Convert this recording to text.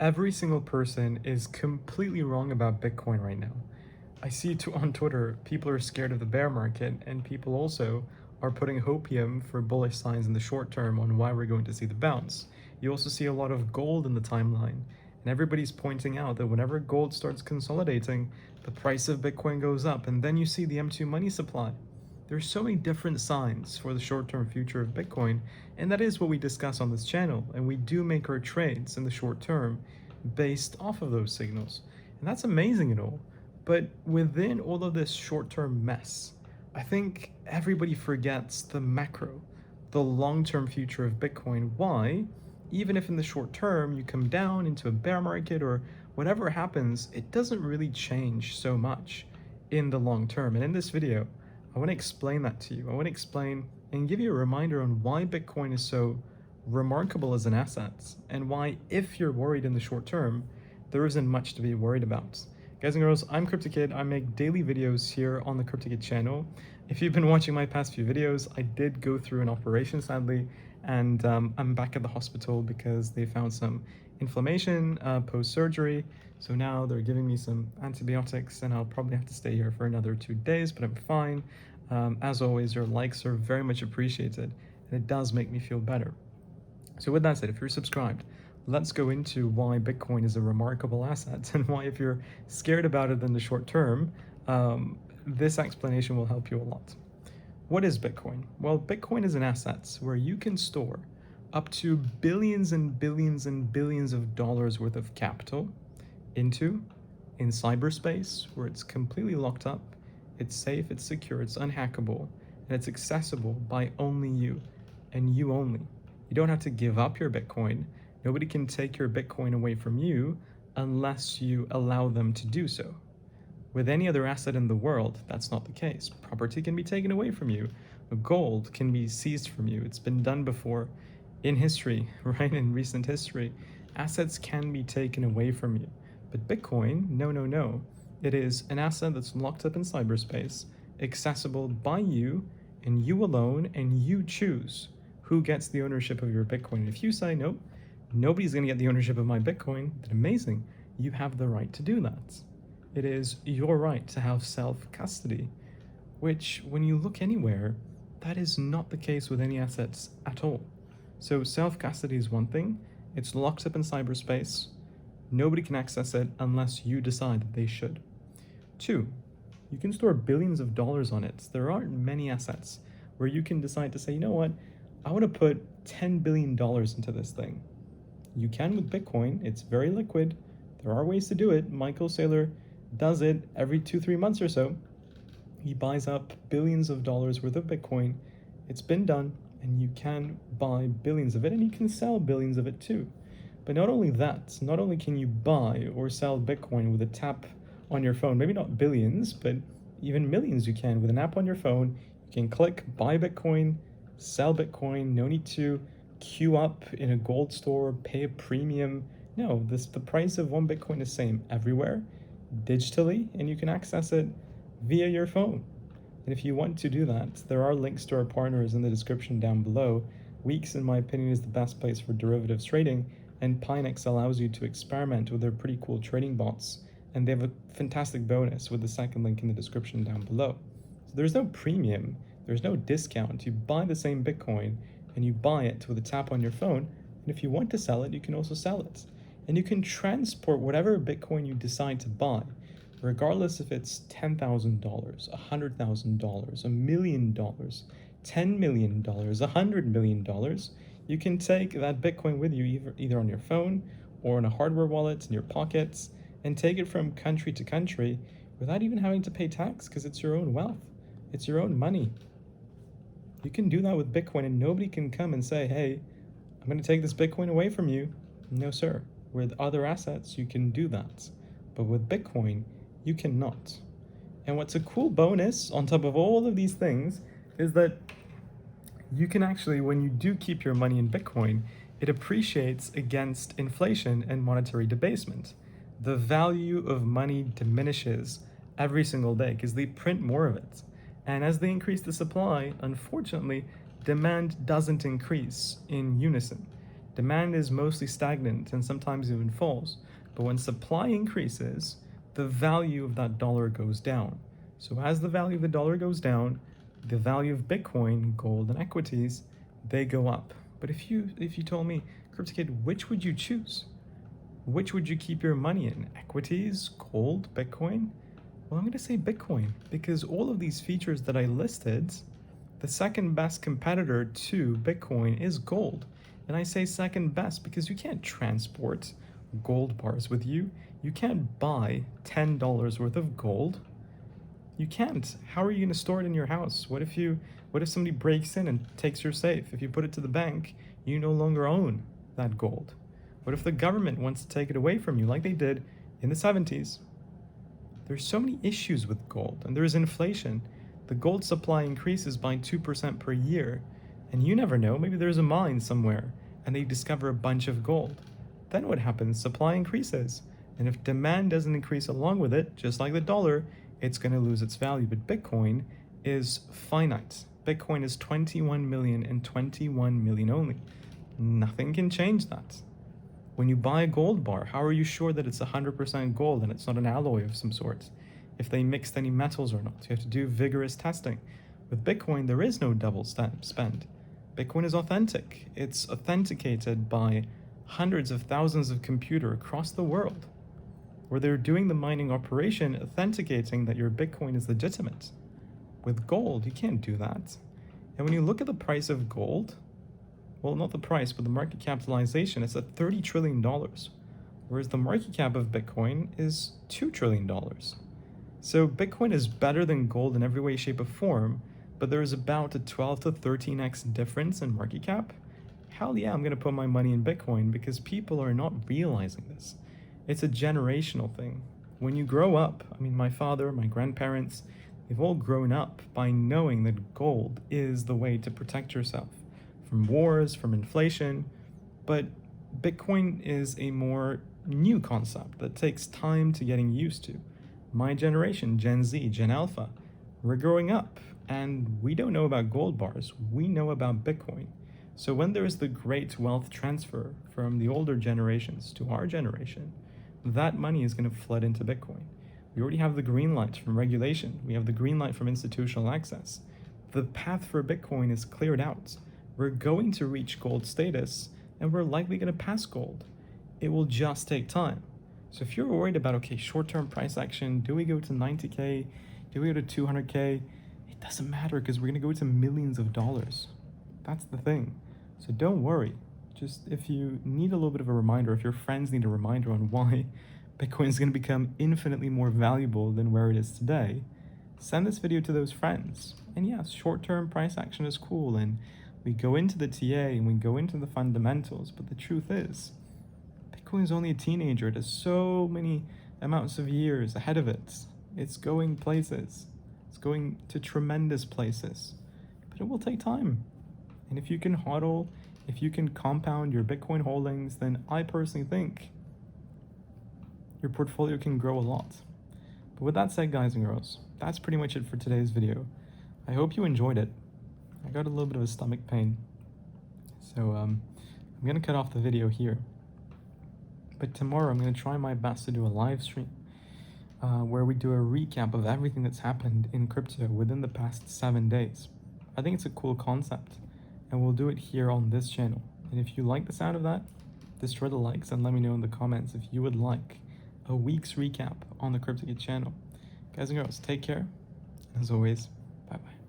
Every single person is completely wrong about Bitcoin right now. I see on Twitter, people are scared of the bear market, and people also are putting hopium for bullish signs in the short term on why we're going to see the bounce. You also see a lot of gold in the timeline, and everybody's pointing out that whenever gold starts consolidating, the price of Bitcoin goes up, and then you see the M2 money supply. There's so many different signs for the short-term future of Bitcoin, and that is what we discuss on this channel, and we do make our trades in the short term based off of those signals. And that's amazing and all. But within all of this short-term mess, I think everybody forgets the macro, the long-term future of Bitcoin. Why? Even if in the short term you come down into a bear market or whatever happens, it doesn't really change so much in the long term. And in this video, I want to explain that to you. I want to explain and give you a reminder on why Bitcoin is so remarkable as an asset and why, if you're worried in the short term, there isn't much to be worried about. Guys and girls, I'm CryptoKid. I make daily videos here on the CryptoKid channel. If you've been watching my past few videos, I did go through an operation, sadly, and I'm back at the hospital because they found some inflammation post-surgery. So now they're giving me some antibiotics, and I'll probably have to stay here for another 2 days, but I'm fine. As always, your likes are very much appreciated, and it does make me feel better. So with that said, if you're subscribed, let's go into why Bitcoin is a remarkable asset and why, if you're scared about it in the short term, this explanation will help you a lot. What is Bitcoin? Well, Bitcoin is an asset where you can store up to billions and billions and billions of dollars worth of capital in cyberspace, where it's completely locked up, it's safe, it's secure, it's unhackable, and it's accessible by only you and you only. You don't have to give up your Bitcoin. Nobody can take your Bitcoin away from you unless you allow them to do so. With any other asset in the world, that's not the case. Property can be taken away from you. Gold can be seized from you. It's been done before in history, right? In recent history, assets can be taken away from you. But Bitcoin, no. It is an asset that's locked up in cyberspace, accessible by you and you alone, and you choose who gets the ownership of your Bitcoin. And if you say, nope, nobody's going to get the ownership of my Bitcoin, then amazing. You have the right to do that. It is your right to have self-custody, which, when you look anywhere, that is not the case with any assets at all. So self-custody is one thing. It's locked up in cyberspace. Nobody can access it unless you decide that they should. 2, you can store billions of dollars on it. There aren't many assets where you can decide to say, you know what, I want to put $10 billion into this thing. You can with Bitcoin. It's very liquid. There are ways to do it. Michael Saylor does it every 2-3 months or so. He buys up billions of dollars worth of Bitcoin. It's been done, and you can buy billions of it, and you can sell billions of it too. But not only that, not only can you buy or sell Bitcoin with a tap on your phone, maybe not billions, but even millions you can. With an app on your phone, you can click buy Bitcoin, sell Bitcoin. No need to queue up in a gold store, pay a premium. No, the price of one Bitcoin is the same everywhere, digitally, and you can access it via your phone. And if you want to do that, there are links to our partners in the description down below. Weeks, in my opinion, is the best place for derivatives trading, and Pinex allows you to experiment with their pretty cool trading bots, and they have a fantastic bonus with the second link in the description down below. So there's no premium, there's no discount. You buy the same Bitcoin, and you buy it with a tap on your phone, and if you want to sell it, you can also sell it. And you can transport whatever Bitcoin you decide to buy, regardless if it's $10,000, $100,000, $1 million, $10 million, $100 million. You can take that Bitcoin with you either on your phone or in a hardware wallet in your pockets, and take it from country to country without even having to pay tax, because it's your own wealth. It's your own money. You can do that with Bitcoin, and nobody can come and say, hey, I'm going to take this Bitcoin away from you. No, sir. With other assets, you can do that. But with Bitcoin, you cannot. And what's a cool bonus on top of all of these things is that you can actually, when you do keep your money in Bitcoin, it appreciates against inflation and monetary debasement. The value of money diminishes every single day because they print more of it. And as they increase the supply, unfortunately, demand doesn't increase in unison. Demand is mostly stagnant and sometimes even falls. But when supply increases, the value of that dollar goes down. So as the value of the dollar goes down, the value of Bitcoin, gold, and equities, they go up. But if you told me, CryptoKid, which would you choose? Which would you keep your money in? Equities, gold, Bitcoin? Well, I'm going to say Bitcoin because all of these features that I listed, the second best competitor to Bitcoin is gold. And I say second best because you can't transport gold bars with you. You can't buy $10 worth of gold. You can't. How are you going to store it in your house? What if somebody breaks in and takes your safe? If you put it to the bank, you no longer own that gold. What if the government wants to take it away from you like they did in the 70s? There's so many issues with gold, and there's inflation. The gold supply increases by 2% per year, and you never know, maybe there's a mine somewhere, and they discover a bunch of gold. Then what happens? Supply increases, and if demand doesn't increase along with it, just like the dollar, it's going to lose its value. But Bitcoin is finite. Bitcoin is 21 million and 21 million only. Nothing can change that. When you buy a gold bar, how are you sure that it's 100% gold and it's not an alloy of some sort? If they mixed any metals or not, you have to do vigorous testing. With Bitcoin, there is no double spend. Bitcoin is authentic. It's authenticated by hundreds of thousands of computers across the world, where they're doing the mining operation, authenticating that your Bitcoin is legitimate. With gold, you can't do that. And when you look at the price of gold, well, not the price, but the market capitalization, it's at $30 trillion, whereas the market cap of Bitcoin is $2 trillion. So Bitcoin is better than gold in every way, shape, or form, but there is about a 12 to 13x difference in market cap. Hell yeah, I'm going to put my money in Bitcoin because people are not realizing this. It's a generational thing. When you grow up, I mean, my father, my grandparents, they've all grown up by knowing that gold is the way to protect yourself from wars, from inflation, but Bitcoin is a more new concept that takes time to getting used to. My generation, Gen Z, Gen Alpha, we're growing up and we don't know about gold bars, we know about Bitcoin. So when there is the great wealth transfer from the older generations to our generation, that money is going to flood into Bitcoin. We already have the green light from regulation, we have the green light from institutional access. The path for Bitcoin is cleared out. We're going to reach gold status, and we're likely going to pass gold. It will just take time. So if you're worried about, okay, short-term price action, do we go to 90K? Do we go to 200K? It doesn't matter because we're going to go to millions of dollars. That's the thing. So don't worry. Just if you need a little bit of a reminder, if your friends need a reminder on why Bitcoin is going to become infinitely more valuable than where it is today, send this video to those friends. And yes, short-term price action is cool, and we go into the TA and we go into the fundamentals, but the truth is, Bitcoin is only a teenager. It has so many amounts of years ahead of it. It's going places. It's going to tremendous places, but it will take time. And if you can hodl, if you can compound your Bitcoin holdings, then I personally think your portfolio can grow a lot. But with that said, guys and girls, that's pretty much it for today's video. I hope you enjoyed it. I got a little bit of a stomach pain, so I'm going to cut off the video here. But tomorrow I'm going to try my best to do a live stream where we do a recap of everything that's happened in crypto within the past 7 days. I think it's a cool concept, and we'll do it here on this channel. And if you like the sound of that, destroy the likes and let me know in the comments if you would like a week's recap on the CryptoKid channel. Guys and girls, take care. As always, bye-bye.